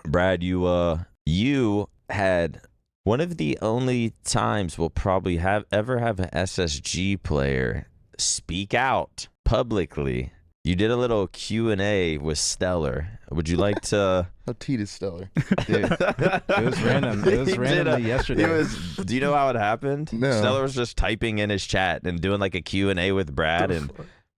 Brad, you had one of the only times we'll probably ever have an SSG player speak out publicly. You did a little Q&A with Stellur. Would you like to? How teed is Stellur? Dude, it was random. It was randomly yesterday. Do you know how it happened? No. Stellur was just typing in his chat and doing like a Q&A with Brad, and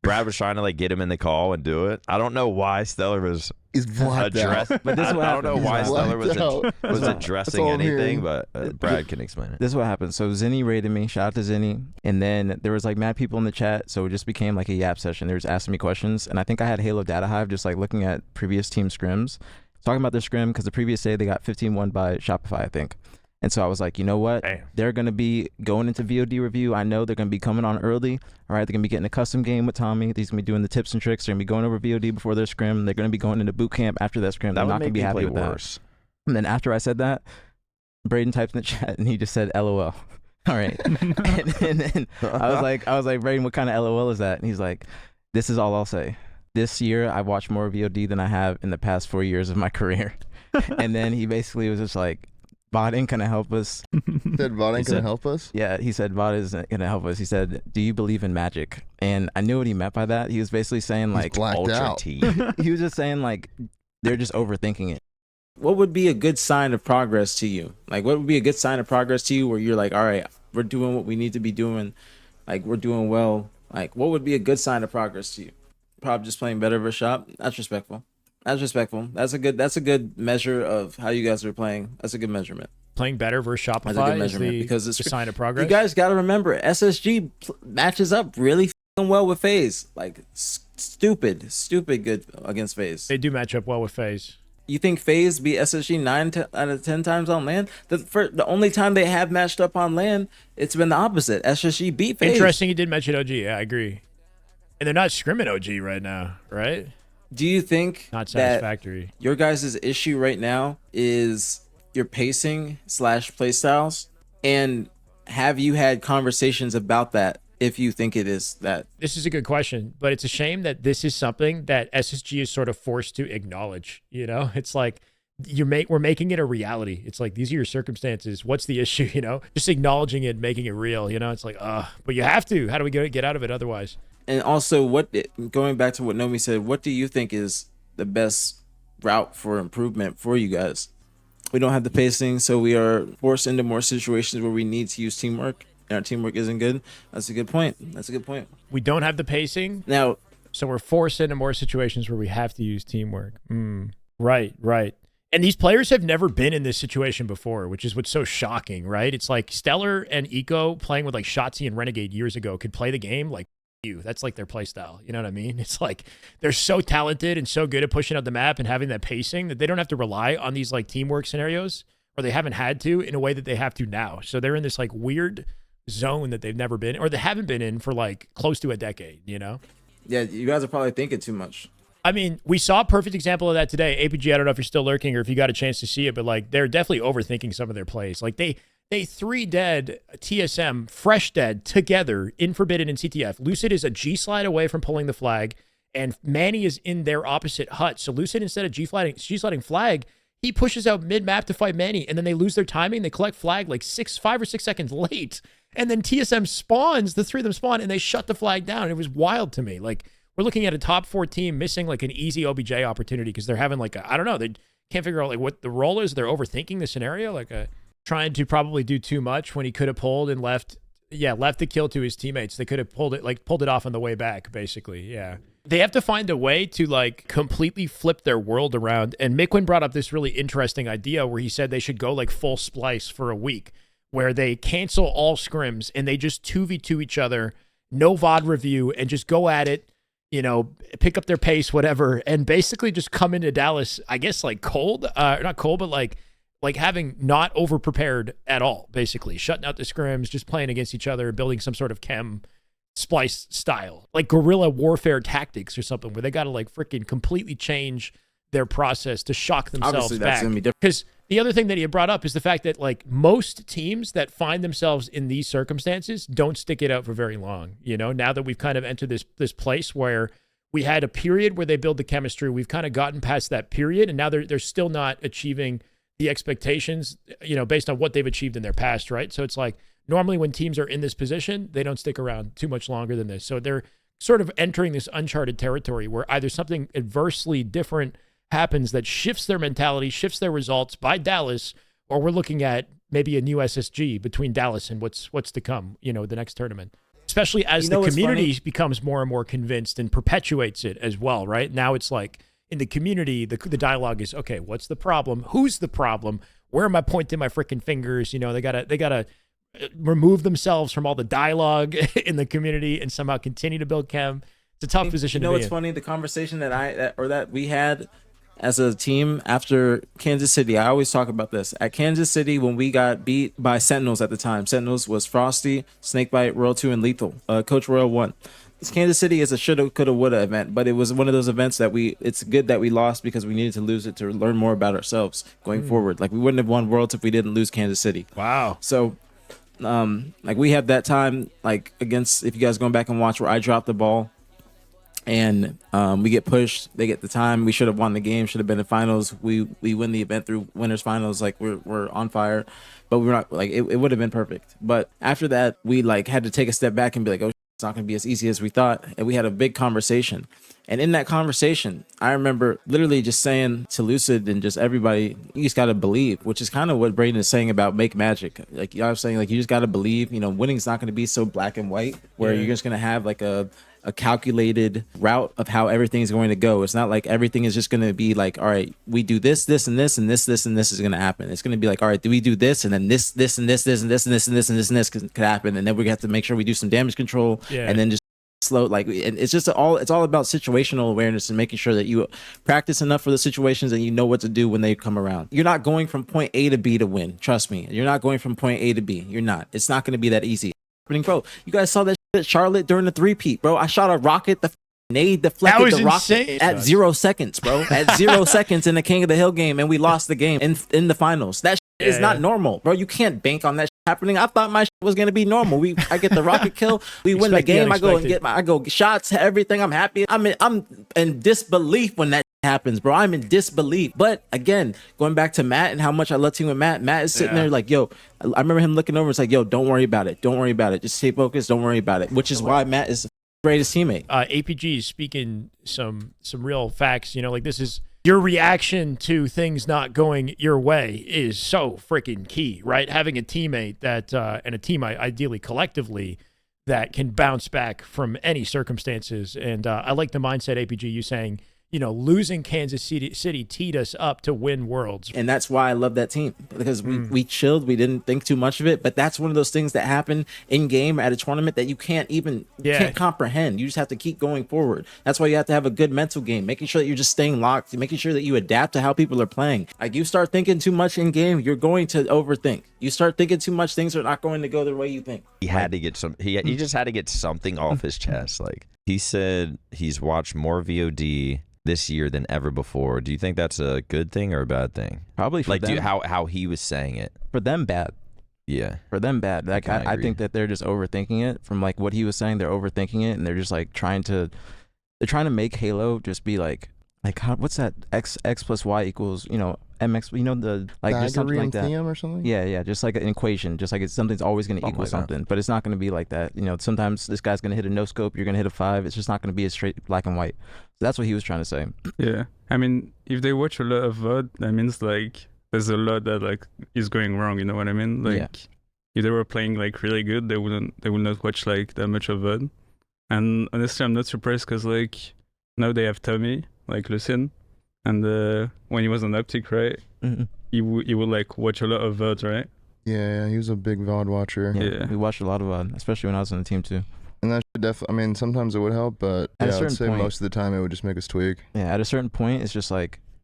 Brad was trying to like get him in the call and do it. I don't know why Stellur was blacked out. But this is what I don't know happened. why He's Stellur was addressing all I'm anything, hearing. but Brad can explain it. This is what happened. So Zinni rated me. Shout out to Zinni. And then there was like mad people in the chat, so it just became like a yap session. They were just asking me questions, and I think I had Halo Data Hive just like looking at previous team scrims, talking about their scrim because the previous day they got 15-1 by Shopify, I think. And so I was like, you know what? Damn. They're going to be going into VOD review. I know they're going to be coming on early. All right, they're going to be getting a custom game with Tommy. He's going to be doing the tips and tricks. They're going to be going over VOD before their scrim. They're going to be going into boot camp after that scrim. That I'm would not going to make be me happy play with worse. that. And then after I said that, Braden typed in the chat and he just said LOL. All right. and then I was like, Braden, what kind of LOL is that? And he's like, this is all I'll say. This year, I've watched more VOD than I have in the past 4 years of my career. And then he basically was just like, VOD ain't gonna help us. Said VOD ain't gonna help us? Yeah, he said VOD isn't gonna help us. He said, do you believe in magic? And I knew what he meant by that. He was basically saying like blacked Ultra out. T. he was just saying like they're just overthinking it. What would be a good sign of progress to you? Like, what would be a good sign of progress to you where you're like, all right, we're doing what we need to be doing. Like, we're doing well. Like, what would be a good sign of progress to you? Probably just playing better versus shop. That's respectful. That's respectful. That's a good measure of how you guys are playing. That's a good measurement. Playing better versus Shopify That's a good is measurement the, because it's the sign of progress. You guys got to remember, SSG matches up really well with FaZe. Like, stupid good against FaZe. They do match up well with FaZe. You think FaZe beat SSG 9 out of 10 times on LAN? The only time they have matched up on LAN, it's been the opposite. SSG beat FaZe. Interesting you did mention OG. Yeah, I agree. And they're not scrimming OG right now, right? Do you think Not satisfactory. that your guys' issue right now is your pacing / playstyles? And have you had conversations about that if you think it is that? This is a good question, but it's a shame that this is something that SSG is sort of forced to acknowledge. You know, it's like we're making it a reality. It's like, these are your circumstances. What's the issue? You know, just acknowledging it, making it real. You know, it's like, but you have to. How do we get out of it otherwise? And also, going back to what Nomi said, what do you think is the best route for improvement for you guys? We don't have the pacing, so we are forced into more situations where we need to use teamwork, and our teamwork isn't good. That's a good point. We don't have the pacing, Now, so we're forced into more situations where we have to use teamwork. Right. And these players have never been in this situation before, which is what's so shocking, right? It's like Stellur and Eco playing with like Shotzi and Renegade years ago could play the game like you. That's like their play style. You know what I mean? It's like they're so talented and so good at pushing out the map and having that pacing that they don't have to rely on these like teamwork scenarios, or they haven't had to in a way that they have to now. So they're in this like weird zone that they've never been, or they haven't been in for like close to a decade, you know? yeah, you guys are probably thinking too much. I mean, we saw a perfect example of that today. APG, I don't know if you're still lurking or if you got a chance to see it, but like they're definitely overthinking some of their plays. Like they 3-dead TSM, fresh dead together in Forbidden and CTF. Lucid is a G slide away from pulling the flag, and Manny is in their opposite hut. So Lucid, instead of G sliding flag, he pushes out mid map to fight Manny, and then they lose their timing. They collect flag like 5 or 6 seconds late, and then TSM spawns. The three of them spawn, and they shut the flag down. It was wild to me. Like, we're looking at a top 4 team missing like an easy OBJ opportunity because they're having like I don't know, they can't figure out like what the role is. They're overthinking the scenario, like trying to probably do too much when he could have pulled and left the kill to his teammates. They could have pulled it off on the way back, basically. Yeah. They have to find a way to like completely flip their world around. And Miquin brought up this really interesting idea where he said they should go like full splice for a week, where they cancel all scrims and they just 2v2 each other, no VOD review, and just go at it, you know, pick up their pace, whatever, and basically just come into Dallas, I guess, like cold, not cold, but like having not over prepared at all, basically shutting out the scrims, just playing against each other, building some sort of chem splice style, like guerrilla warfare tactics or something, where they got to like freaking completely change their process to shock themselves Obviously, that's back. gonna be different. Because the other thing that he had brought up is the fact that like most teams that find themselves in these circumstances don't stick it out for very long. You know, now that we've kind of entered this place where we had a period where they build the chemistry. We've kind of gotten past that period, and now they're still not achieving the expectations, based on what they've achieved in their past, right? So it's like normally when teams are in this position, they don't stick around too much longer than this. So they're sort of entering this uncharted territory where either something adversely different happens that shifts their mentality, shifts their results by Dallas, or we're looking at maybe a new SSG between Dallas and what's to come, the next tournament. Especially as the community becomes more and more convinced and perpetuates it as well, right? Now it's like in the community, the dialogue is, okay, what's the problem? Who's the problem? Where am I pointing my freaking fingers? They gotta remove themselves from all the dialogue in the community and somehow continue to build chem. It's a tough position to be in. It's funny, the conversation that we had as a team after Kansas City, I always talk about this. At Kansas City, when we got beat by Sentinels at the time, Sentinels was Frosty, Snakebite, Royal 2, and Lethal. Coach Royal won. Kansas City is a shoulda, coulda, woulda event, but it was one of those events that it's good that we lost because we needed to lose it to learn more about ourselves going forward. Like, we wouldn't have won Worlds if we didn't lose Kansas City. Wow. So, we had that time, against, if you guys going back and watch, where I dropped the ball and we get pushed, they get the time. We should have won the game, should have been in finals. We win the event through winners finals. We're on fire, but we're not, it would have been perfect. But after that, we had to take a step back and be like, oh, it's not going to be as easy as we thought. And we had a big conversation. And in that conversation, I remember literally just saying to Lucid and just everybody, you just got to believe, which is kind of what Braden is saying about make magic. I'm saying, you just got to believe, winning's not going to be so black and white where you're just going to have a calculated route of how everything's going to go. It's not like everything is just going to be all right, we do this, this, and this, and this, and this is going to happen. It's going to be all right, do we do this, and then this, and this, and this, and this, and this, and this, and this could happen. And then we have to make sure we do some damage control, and then just slow, and it's just it's all about situational awareness and making sure that you practice enough for the situations and you know what to do when they come around. You're not going from point A to B to win. Trust me. You're not going from point A to B. You're not. It's not going to be that easy. Bro, you guys saw that shit at Charlotte during the 3-peat, bro. I shot a rocket, the nade deflected the rocket at 0 seconds, bro. At 0 seconds in the King of the Hill game, and we lost the game in the finals. That shit is not normal, bro. You can't bank on that shit happening. I thought my shit was gonna be normal. I get the rocket kill, we win the game. I go and get shots, everything. I'm happy. I'm in disbelief when that happens, bro. I'm in disbelief. But again, going back to Matt and how much I love teaming with Matt is sitting there yo, I remember him looking over. It's yo, don't worry about it. Don't worry about it. Just stay focused. Don't worry about it. Which is why Matt is the greatest teammate. APG is speaking some real facts. This is your reaction to things not going your way is so freaking key, right? Having a teammate that and a team ideally collectively that can bounce back from any circumstances. And I like the mindset, APG, you saying, losing Kansas City teed us up to win Worlds. And that's why I love that team, because we chilled. We didn't think too much of it. But that's one of those things that happen in game at a tournament that you can't comprehend. You just have to keep going forward. That's why you have to have a good mental game, making sure that you're just staying locked, making sure that you adapt to how people are playing. You start thinking too much in game, you're going to overthink. You start thinking too much, things are not going to go the way you think. He had to get he just had to get something off his chest. He said he's watched more VOD this year than ever before. Do you think that's a good thing or a bad thing? Probably for them. How he was saying it. For them, bad. Yeah. For them, bad. I think that they're just overthinking it. From what he was saying, they're overthinking it, and they're just trying to make Halo just be what's that? X plus Y equals, MX, just something like that. Or something? Yeah, just like an equation, just something's always going to equal something, but it's not going to be like that. Sometimes this guy's going to hit a no scope, you're going to hit a 5. It's just not going to be a straight black and white. So that's what he was trying to say. Yeah, I mean, if they watch a lot of VOD, that means there's a lot that is going wrong. You know what I mean? If they were playing really good, they would not watch that much of VOD. And honestly, I'm not surprised because now they have Tommy, Lucid. And when he was on Optic, right, he would watch a lot of VODs, right? Yeah, he was a big VOD watcher. Yeah, we watched a lot of VOD, especially when I was on the team too. And that should definitely, sometimes it would help, but I'd say most of the time it would just make us tweak. Yeah, at a certain point, it's just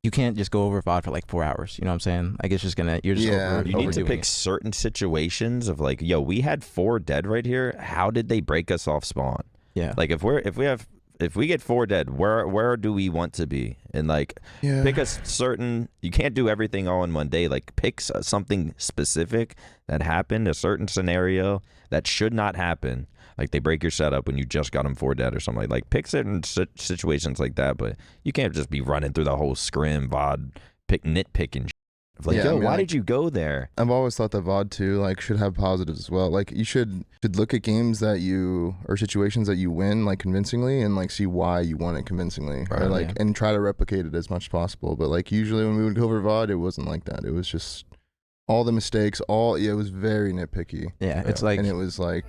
you can't just go over VOD for 4 hours. You know what I'm saying? It's just you're just over. You need to pick certain situations of yo, we had 4 dead right here. How did they break us off spawn? Yeah. If if we get 4 dead, where do we want to be? And like, pick a certain. You can't do everything all in one day. Like, pick something specific that happened, a certain scenario that should not happen. Like, they break your setup when you just got them 4 dead or something. Like pick certain situations like that. But you can't just be running through the whole scrim VOD, nitpicking. Like, yo, why did you go there? I've always thought that VOD too, like, should have positives as well. Like, you should look at games that you, or situations that you win, like, convincingly, and like see why you won it convincingly, or like, and try to replicate it as much as possible. But like, usually when we would go over VOD, it wasn't like that. It was just all the mistakes, it was very nitpicky. Yeah, it's like, and it was like,